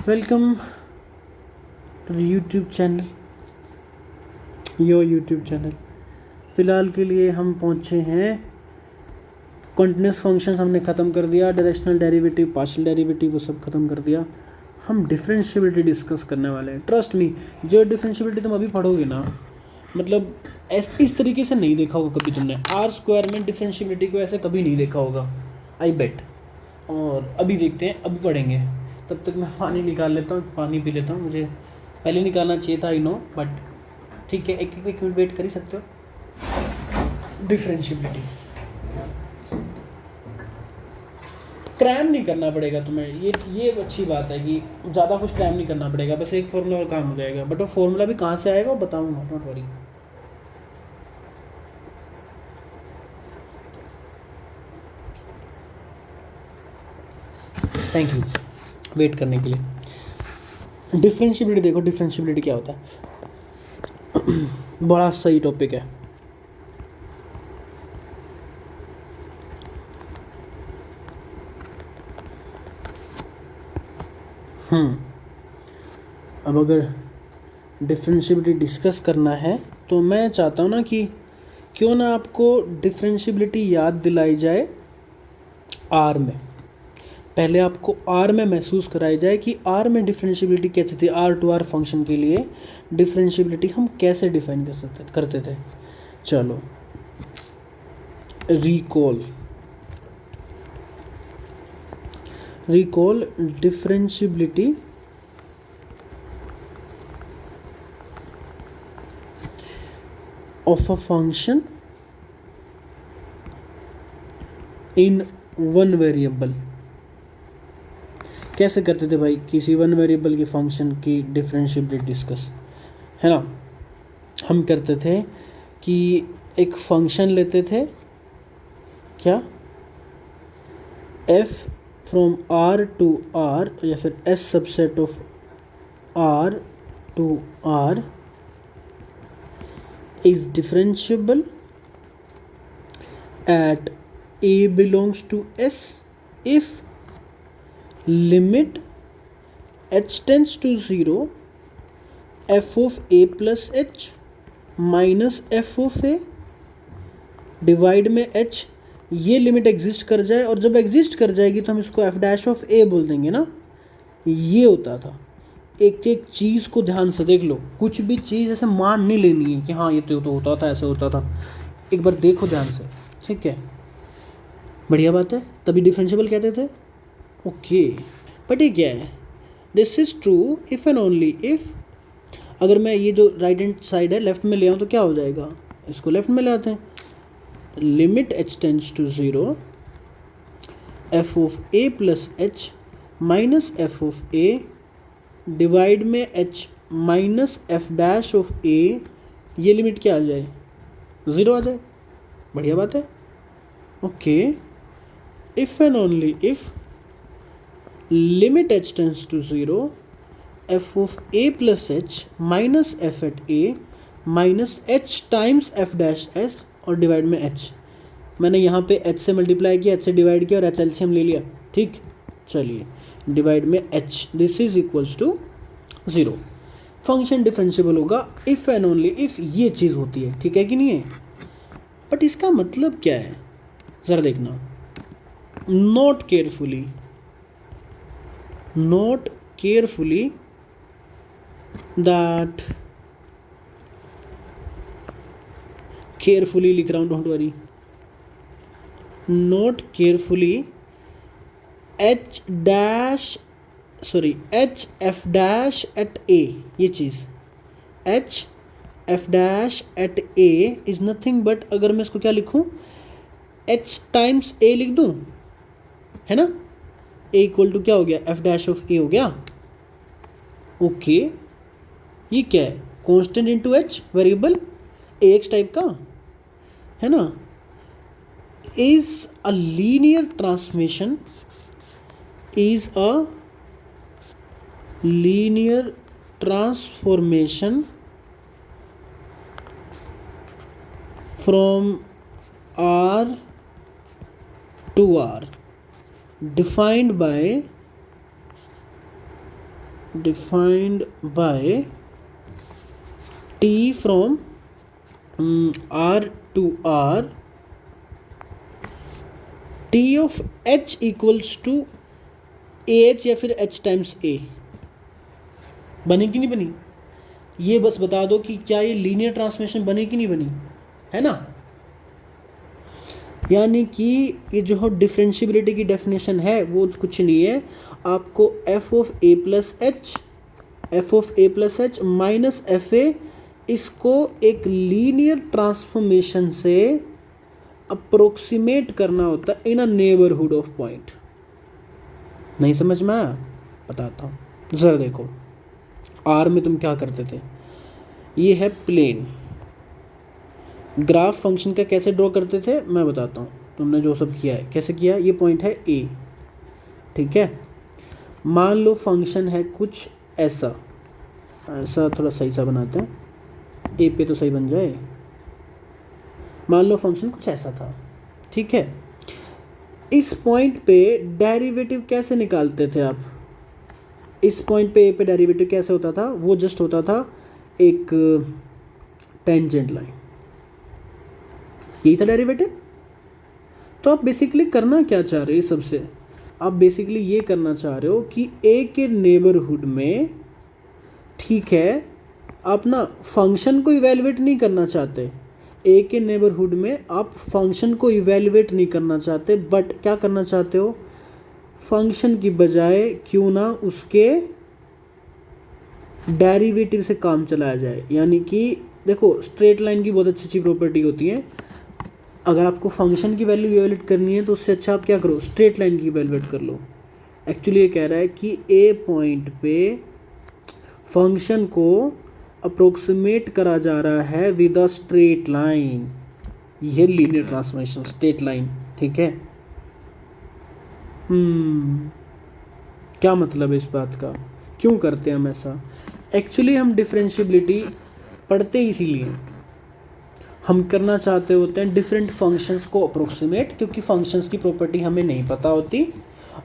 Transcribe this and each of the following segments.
Welcome to the YouTube channel, YouTube channel. फ़िलहाल के लिए हम पहुँचे हैं कॉन्टिन्यूस फंक्शंस हमने ख़त्म कर दिया, डायरेक्शनल डेरिवेटिव, पार्शियल डेरिवेटिव वो सब ख़त्म कर दिया। हम डिफरेंशिएबिलिटी डिस्कस करने वाले हैं। ट्रस्ट मी, जो डिफरेंशिएबिलिटी तुम अभी पढ़ोगे ना, मतलब इस तरीके से नहीं देखा होगा कभी तुमने। आर स्क्वायर में डिफरेंशिएबिलिटी को ऐसे कभी नहीं देखा होगा, आई बेट। और अभी देखते हैं, अभी पढ़ेंगे। तब तक मैं पानी निकाल लेता हूँ, पानी पी लेता हूँ। मुझे पहले निकालना चाहिए था, आई नो, बट ठीक है, एक मिनट वेट कर ही सकते हो। डिफरेंशिएबिलिटी क्रैम नहीं करना पड़ेगा तुम्हें, ये अच्छी बात है कि ज़्यादा कुछ क्रैम नहीं करना पड़ेगा, बस एक फॉर्मूला और काम हो जाएगा। बट वो फॉर्मूला भी कहाँ से आएगा वो बताऊँगा, don't worry. Thank you wait करने के लिए। डिफरेंशिएबिलिटी देखो, डिफरेंशिएबिलिटी क्या होता है। बड़ा सही टॉपिक है। अब अगर डिफरेंशिएबिलिटी डिस्कस करना है तो मैं चाहता हूँ ना कि क्यों ना आपको डिफरेंशिएबिलिटी याद दिलाई जाए आर में। पहले आपको आर में महसूस कराई जाए कि आर में डिफरेंशिएबिलिटी कैसी थी। आर टू आर फंक्शन के लिए डिफरेंशिएबिलिटी हम कैसे डिफाइन करते थे। चलो recall differentiability of a function in one variable। कैसे करते थे भाई किसी वन वेरिएबल की फंक्शन की डिफरेंशिएबिलिटी डिस्कस, है ना। हम करते थे कि एक फंक्शन लेते थे, क्या, f from r to r या फिर s subset of r to r is differentiable at a belongs to s if limit h tends to 0 f of a plus h minus f of a divide में h, ये limit exist कर जाए। और जब exist कर जाएगी तो हम इसको f डैश ऑफ a बोल देंगे ना। ये होता था। एक एक चीज़ को ध्यान से देख लो, कुछ भी चीज़ ऐसे मान नहीं लेनी है कि हाँ ये तो होता था, ऐसे होता था। एक बार देखो ध्यान से, ठीक है, बढ़िया बात है। तभी डिफरेंशिएबल कहते थे, ओके। बट ये क्या है, this is true if and only if. अगर मैं ये जो राइट हैंड साइड है लेफ्ट में ले आऊँ तो क्या हो जाएगा, इसको लेफ्ट में ले आते हैं। Limit h tends to 0 F of A plus H minus f of a divide में h minus f dash of a, ये लिमिट क्या आ जाए, 0 आ जाए। बढ़िया बात है, okay. If and only if limit h tends to 0 F of A plus H minus F at A minus H times F dash S और divide में h। मैंने यहाँ पे h से मल्टीप्लाई किया, h से डिवाइड किया और h एलसीएम ले लिया, ठीक। चलिए डिवाइड में h, this is equals to 0। Function differentiable होगा इफ़ एंड ओनली इफ़ ये चीज़ होती है, ठीक है कि नहीं है। बट इसका मतलब क्या है ज़रा देखना, नोट केयरफुली दैट, केयरफुली लिख रहा हूँ, don't worry, note carefully h dash h f dash at a, ये चीज़ h f dash at a is nothing but, अगर मैं इसको क्या लिखूँ, एच टाइम्स ए लिख दूँ, है ना। ए इक्वल टू क्या हो गया, एफ डैश ऑफ ए हो गया, ओके। ये क्या है, कॉन्स्टेंट इंटू एच, वेरिएबल ए एक्स टाइप का, है ना। Is a linear transmission, is a linear transformation from R to R defined by defined by t from r to r, t of h equals to ah या फिर h times a। बनी कि नहीं बनी? ये बस बता दो कि क्या ये लीनियर ट्रांसफॉर्मेशन बनी कि नहीं बनी, है ना। यानी कि ये जो डिफरेंशियबिलिटी की डेफिनेशन है वो कुछ नहीं है, आपको F of A plus H minus F A, इसको एक लीनियर ट्रांसफॉर्मेशन से अप्रोक्सीमेट करना होता है इन अ नेबरहुड ऑफ पॉइंट। नहीं समझ में आया? बताता हूँ ज़रा देखो। आर में तुम क्या करते थे, ये है प्लेन, ग्राफ फंक्शन का कैसे ड्रॉ करते थे मैं बताता हूँ। तुमने जो सब किया है कैसे किया, ये पॉइंट है ए, ठीक है। मान लो फंक्शन है कुछ ऐसा, ऐसा थोड़ा सही सा बनाते हैं, ए पे तो सही बन जाए। मान लो फंक्शन कुछ ऐसा था, ठीक है। इस पॉइंट पे डेरिवेटिव कैसे निकालते थे आप? इस पॉइंट पे ए पे डेरिवेटिव कैसे होता था? वो जस्ट होता था एक टेंजेंट लाइन, यही था डेरिवेटिव। तो आप बेसिकली करना क्या चाह रहे हो सबसे? आप बेसिकली ये करना चाह रहे हो कि ए के नेबरहुड में, ठीक है, आप ना फंक्शन को इवेलुएट नहीं करना चाहते। ए के नेबरहुड में आप फंक्शन को इवेलुएट नहीं करना चाहते, बट क्या करना चाहते हो, फंक्शन की बजाय क्यों ना उसके डेरिवेटिव से काम चलाया जाए। यानी कि देखो, स्ट्रेट लाइन की बहुत अच्छी अच्छी प्रॉपर्टी होती है। अगर आपको फंक्शन की वैल्यू इवेलुएट करनी है तो उससे अच्छा आप क्या करो, स्ट्रेट लाइन की इवेलुएट कर लो। एक्चुअली ये कह रहा है कि ए पॉइंट पे फंक्शन को अप्रोक्सीमेट करा जा रहा है विद अ स्ट्रेट लाइन। यह लीनियर ट्रांसफॉर्मेशन, स्ट्रेट लाइन, ठीक है। क्या मतलब है इस बात का, क्यों करते हैं हम ऐसा? एक्चुअली हम डिफरेंशियबिलिटी पढ़ते ही इसीलिए, हम करना चाहते होते हैं डिफरेंट फंक्शंस को अप्रोक्सीमेट, क्योंकि फंक्शंस की प्रॉपर्टी हमें नहीं पता होती,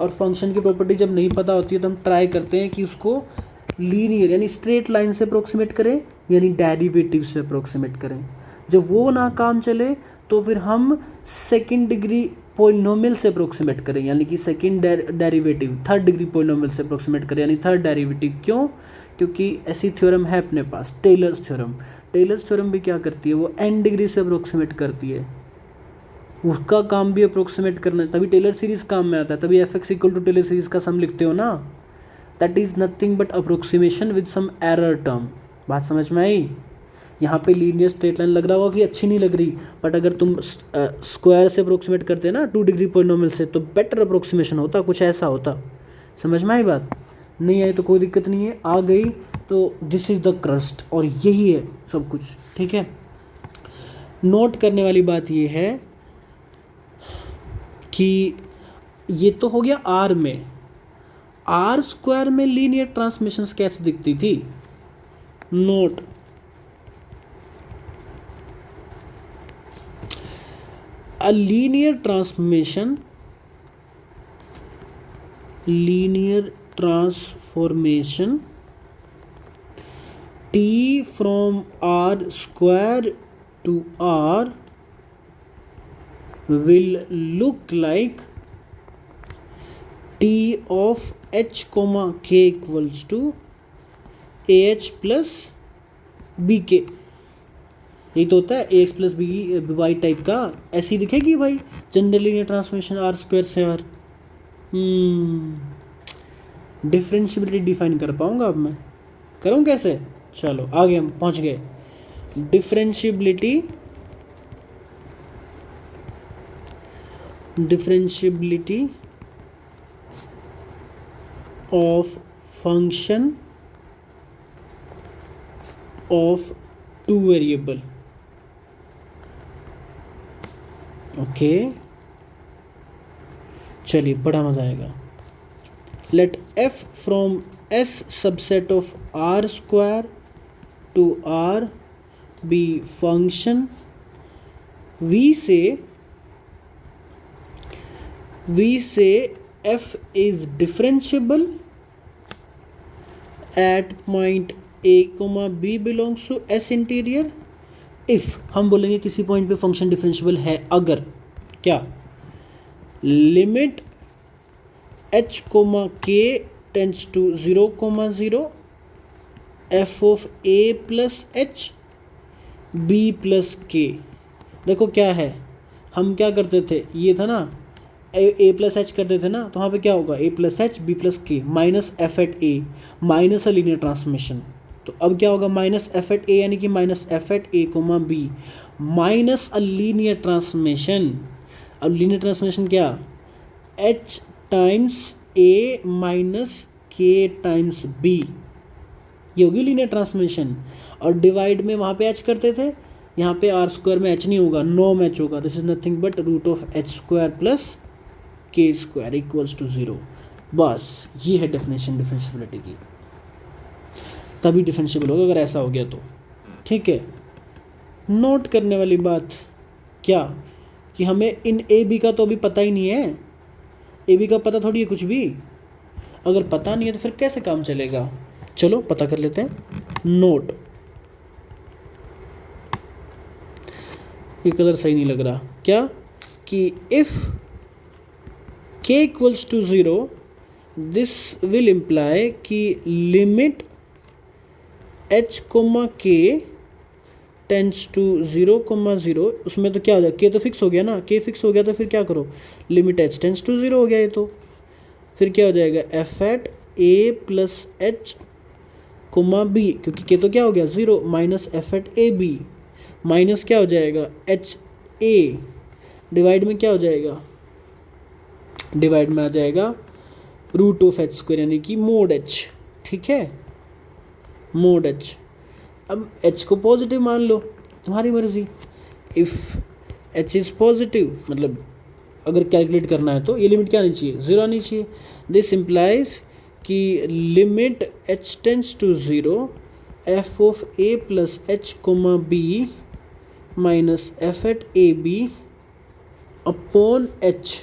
और फंक्शन की प्रॉपर्टी जब नहीं पता होती है तो हम ट्राई करते हैं कि उसको लीनियर यानी स्ट्रेट लाइन से अप्रोक्सीमेट करें, यानी डेरिवेटिव से अप्रोक्सीमेट करें। जब वो ना काम चले तो फिर हम सेकंड डिग्री पोलिनोमियल से अप्रोक्सीमेट करें, यानी कि second derivative, third degree polynomial से अप्रोक्सीमेट करें, यानी थर्ड डेरिवेटिव। क्यों? क्योंकि ऐसी थ्योरम है अपने पास, टेलर्स थ्योरम। टेलर्स थ्योरम भी क्या करती है, वो n डिग्री से अप्रोक्सीमेट करती है, उसका काम भी अप्रोक्सीमेट करना है, तभी टेलर सीरीज काम में आता है। तभी F X equal to Taylor series का सम लिखते हो ना, that is nothing but approximation with some error term. बात समझ में आई? यहाँ पे लीनियर स्ट्रेट लाइन लग रहा होगा कि अच्छी नहीं लग रही, बट अगर तुम स्क्वायर से अप्रोक्सीमेट करते ना 2 डिग्री पोलिनोमियल से, तो बेटर अप्रोक्सीमेशन होता, कुछ ऐसा होता। समझ में आई बात? नहीं आई तो कोई दिक्कत नहीं है, आ गई तो दिस इज़ द क्रस्ट, और यही है सब कुछ, ठीक है। नोट करने वाली बात ये है कि ये तो हो गया आर में। आर स्क्वायर में लीनियर ट्रांसमिशंस कैसे दिखती थी? Note, a linear transformation t from r square to r will look like t of h comma k equals to ah plus bk। यही तो होता है a x plus b y type का, ऐसी दिखेगी भाई general linear transformation R square से R. Differentiability define कर पाऊंगा अब मैं? करूँ कैसे? चलो आगे हम पहुंच गए। Differentiability of function of two variable. Okay, चलिए बड़ा मजा आएगा। Let f from S subset of R square to R be function we say f is differentiable at point a comma b belongs to S interior. If हम बोलेंगे किसी point पे function differentiable है अगर क्या limit H comma K tends to 0,0 F of A plus H B plus K. देखो क्या है, हम क्या करते थे, ये था ना ए प्लस एच करते थे ना, तो वहाँ पे क्या होगा A plus H B plus के minus F at A minus a linear transmission. तो अब क्या होगा माइनस एफ एट ए यानी कि minus F at A comma B minus a linear transmission. अब लीनियर ट्रांसमिशन क्या, एच टाइम्स ए माइनस के टाइम्स बी, ये होगी लीनियर ट्रांसमिशन। और डिवाइड में वहाँ पे एच करते थे, यहाँ पे आर स्क्वायर में एच नहीं होगा, नॉर्म एच होगा। This is nothing but root of H square plus के स्क्वायर इक्वल्स टू 0। बस ये है डेफिनेशन डिफरेंशिएबिलिटी की, तभी डिफरेंशिएबल होगा अगर ऐसा हो गया तो। ठीक है, नोट करने वाली बात क्या कि हमें इन ए बी का तो अभी पता ही नहीं है, ए बी का पता थोड़ी है कुछ भी। अगर पता नहीं है तो फिर कैसे काम चलेगा, चलो पता कर लेते हैं। नोट, ये कलर सही नहीं लग रहा, क्या कि if k equals to 0 this will imply कि limit h comma k tends to 0,0, उसमें तो क्या हो जाएगा, k तो फिक्स हो गया ना, k फिक्स हो गया तो फिर क्या करो लिमिट h टेंस टू 0 हो गया ये तो, फिर क्या हो जाएगा F at A plus H comma B, क्योंकि k तो क्या हो गया 0 minus F at A B minus क्या हो जाएगा एच ए, डिवाइड में क्या हो जाएगा, डिवाइड में आ जाएगा रूट ऑफ एच स्क्वायर यानी कि मोड एच। ठीक है, मोड एच। अब एच को पॉजिटिव मान लो, तुम्हारी मर्जी। इफ़ एच इज़ पॉजिटिव मतलब अगर कैलकुलेट करना है तो ये लिमिट क्या आनी चाहिए, 0 आनी चाहिए। दिस इम्प्लाइज कि limit h tends to 0 F of A plus H comma B minus F at A b upon h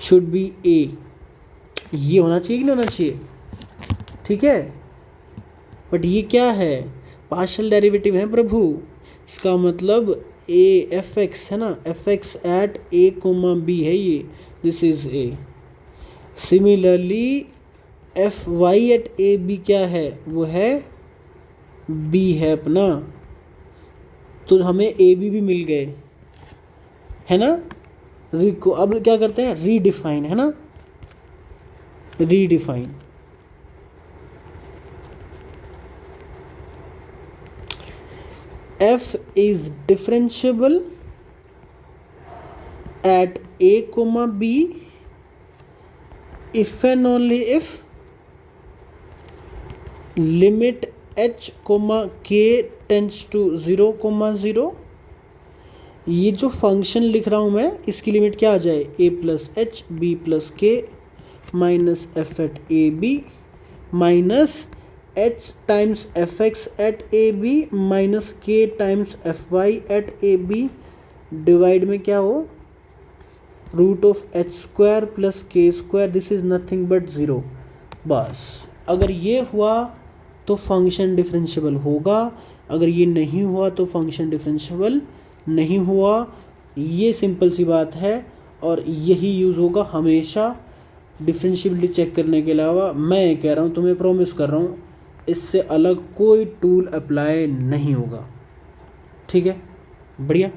should be a, ये होना चाहिए कि नहीं होना चाहिए। ठीक है, बट ये क्या है, पार्शियल डेरिवेटिव है प्रभु, इसका मतलब ए एफ एक्स है ना, F x at A comma B है ये, this is A. Similarly F Y at A B क्या है, वो है बी है अपना, तो हमें ए बी भी मिल गए है ना। को अब क्या करते हैं रीडिफाइन, है ना, redefine. f is differentiable at a comma b if and only if limit h comma k tends to 0,0। ये जो फंक्शन लिख रहा हूँ मैं, इसकी लिमिट क्या आ जाए a plus H B plus के minus F at A B minus H times f x at A B minus के times f Y at A b divide में क्या हो root of H square plus के square, this is nothing but 0। बस अगर ये हुआ तो फंक्शन डिफरेंशिएबल होगा, अगर ये नहीं हुआ तो फंक्शन डिफरेंशिएबल नहीं हुआ। ये सिंपल सी बात है और यही यूज़ होगा हमेशा डिफरेंशिएबिलिटी चेक करने के अलावा। मैं कह रहा हूँ, तुम्हें प्रॉमिस कर रहा हूँ, इससे अलग कोई टूल अप्लाई नहीं होगा। ठीक है, बढ़िया।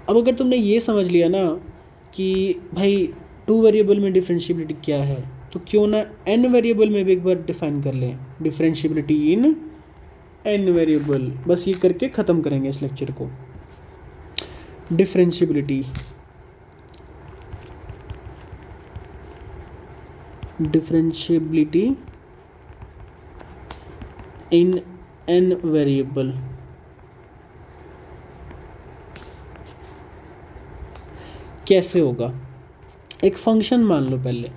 अब अगर तुमने ये समझ लिया ना कि भाई 2 वेरिएबल में डिफरेंशिएबिलिटी क्या है, तो क्यों ना n वेरिएबल में भी एक बार डिफाइन कर लें डिफरेंशिएबिलिटी इन n वेरिएबल। बस ये करके ख़त्म करेंगे इस लेक्चर को। Differentiability in n variable. कैसे होगा, एक फंक्शन मान लो पहले,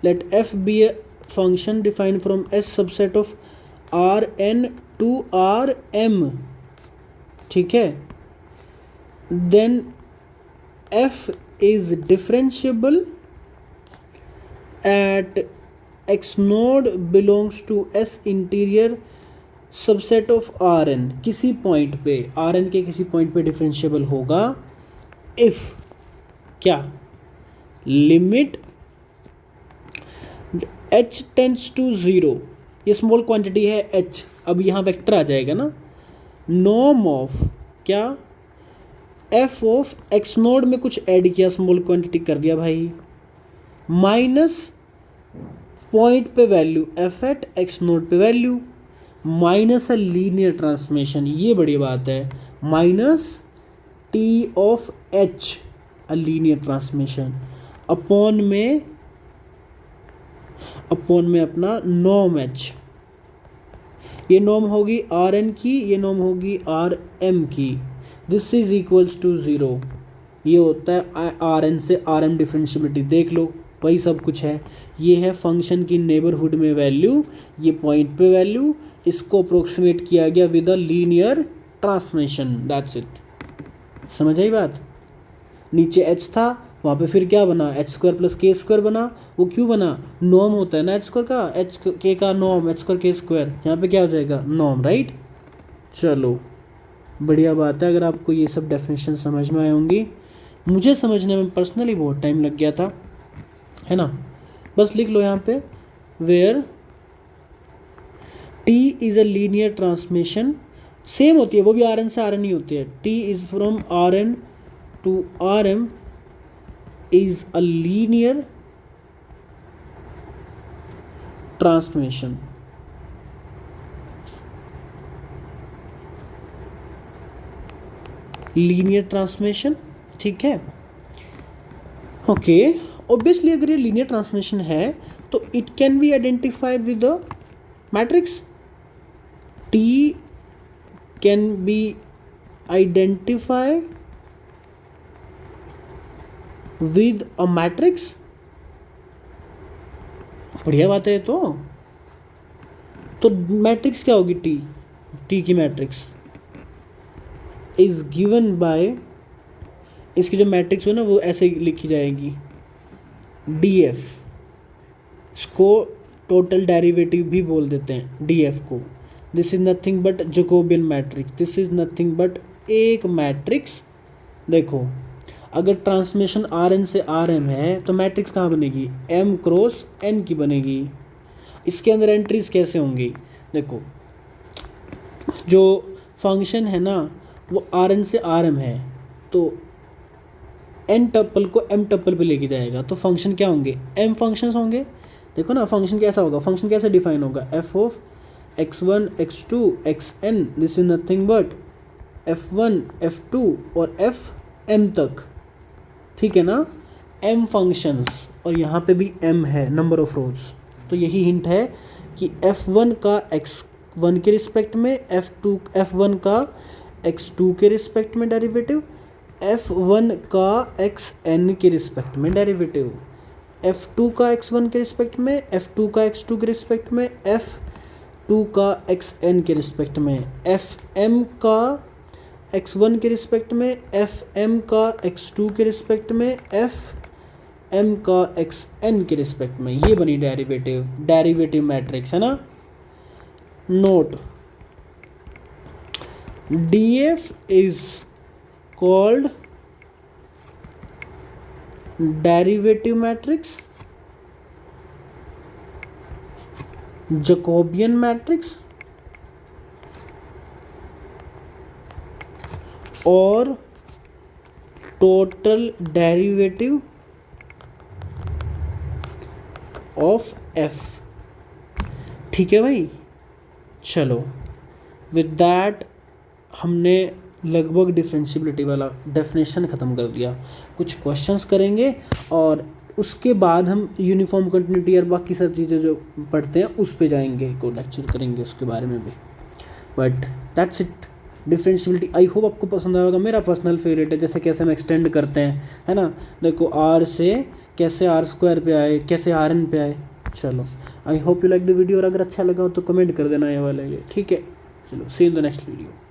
let f be a function defined from s subset of R N to R M. ठीक है, then f is differentiable at X naught belongs to S interior subset of R N, किसी point पे R N के किसी point पे differentiable होगा if क्या, limit h tends to 0, ये स्मॉल क्वांटिटी है h, अब यहाँ वेक्टर आ जाएगा ना, नॉर्म ऑफ क्या, f ऑफ x नोड में कुछ ऐड किया, स्मॉल क्वांटिटी कर दिया भाई, माइनस पॉइंट पे value f at x naught पे वैल्यू, माइनस है लीनियर ट्रांसमिशन, ये बड़ी बात है, minus t of h a linear transmission upon में अपना नॉर्म h, ये नॉर्म होगी आर एन की, ये नॉर्म होगी आर एम की, दिस इज इक्वल्स टू 0, ये होता है आर एन से आर एम डिफरेंशियबिलिटी, देख लो वही सब कुछ है, ये है फंक्शन की नेबरहुड में वैल्यू, ये पॉइंट पे वैल्यू, इसको अप्रोक्सीमेट किया गया with a linear transmission, that's it, समझ आई बात। नीचे h था, वहाँ पे फिर क्या बना, एच स्क्वायर प्लस के स्क्वायर बना, वो क्यों बना, नॉर्म होता है ना एच स्क्वायर का, एच के का नॉर्म एच स्क्वायर के स्क्वायर, यहाँ पे क्या हो जाएगा नॉर्म, राइट। चलो बढ़िया बात है, अगर आपको ये सब डेफिनेशन समझ में आए होंगी, मुझे समझने में पर्सनली बहुत टाइम लग गया था, है ना। बस लिख लो यहाँ पे, where t is a linear transmission, same होती है वो भी आर एन से आर एन ही होती है, t is from R N to R M is a linear transmission, linear transmission, ठीक है। ओके, ऑब्वियसली अगर ये लीनियर ट्रांसमिशन है तो it can be identified with a matrix, t can be identified with a matrix, बढ़िया बात है। तो मैट्रिक्स क्या होगी, टी की मैट्रिक्स इज गिवन बाय, इसकी जो मैट्रिक्स हो ना वो ऐसे लिखी जाएगी, df, इसको टोटल डेरिवेटिव भी बोल देते हैं df को, this is nothing but Jacobian matrix, this is nothing but एक मैट्रिक्स। देखो अगर ट्रांसमिशन आर एन से आर एम है तो मैट्रिक्स कहाँ बनेगी, m क्रॉस n की बनेगी। इसके अंदर एंट्रीज कैसे होंगी, देखो जो फंक्शन है ना वो आर एन से आर एम है तो n टप्पल को m टप्पल पे लेके जाएगा, तो फंक्शन क्या होंगे, m फंक्शंस होंगे। देखो ना फंक्शन कैसा होगा, फंक्शन कैसे डिफाइन होगा, f of x1 x2 xn, this is nothing but f1 f2 और fm तक, ठीक है ना, m फंक्शंस, और यहाँ पे भी m है नंबर ऑफ रोज। तो यही हिंट है कि f1 का x1 के रिस्पेक्ट में, f1 का x2 के रिस्पेक्ट में डेरिवेटिव, f1 का xn के रिस्पेक्ट में डेरिवेटिव, f2 का x1 के रिस्पेक्ट में, f2 का x2 के रिस्पेक्ट में, f2 का xn के रिस्पेक्ट में, fm का x1 के रिस्पेक्ट में, fm का x2 के रिस्पेक्ट में, fm का xn के रिस्पेक्ट में, ये बनी डेरिवेटिव मैट्रिक्स, है ना। Note, df is called derivative matrix, Jacobian matrix और टोटल डेरिवेटिव ऑफ f, ठीक है भाई। चलो विद दैट हमने लगभग डिफरेंशियबिलिटी वाला डेफिनेशन ख़त्म कर दिया। कुछ क्वेश्चंस करेंगे और उसके बाद हम यूनिफॉर्म कंटिन्यूटी और बाकी सब चीज़ें जो पढ़ते हैं उस पे जाएंगे, को लेक्चर करेंगे उसके बारे में भी। But that's it, differentiability I hope आपको पसंद आएगा। मेरा पर्सनल फेवरेट है, जैसे कैसे हम एक्सटेंड करते हैं, है ना। देखो R से कैसे आर स्क्वायर पे आए, कैसे आर एन पे आए। चलो I hope you like the video, और अगर अच्छा लगा हो तो कमेंट कर देना ये वाले, ठीक है। चलो सी इन द नेक्स्ट वीडियो।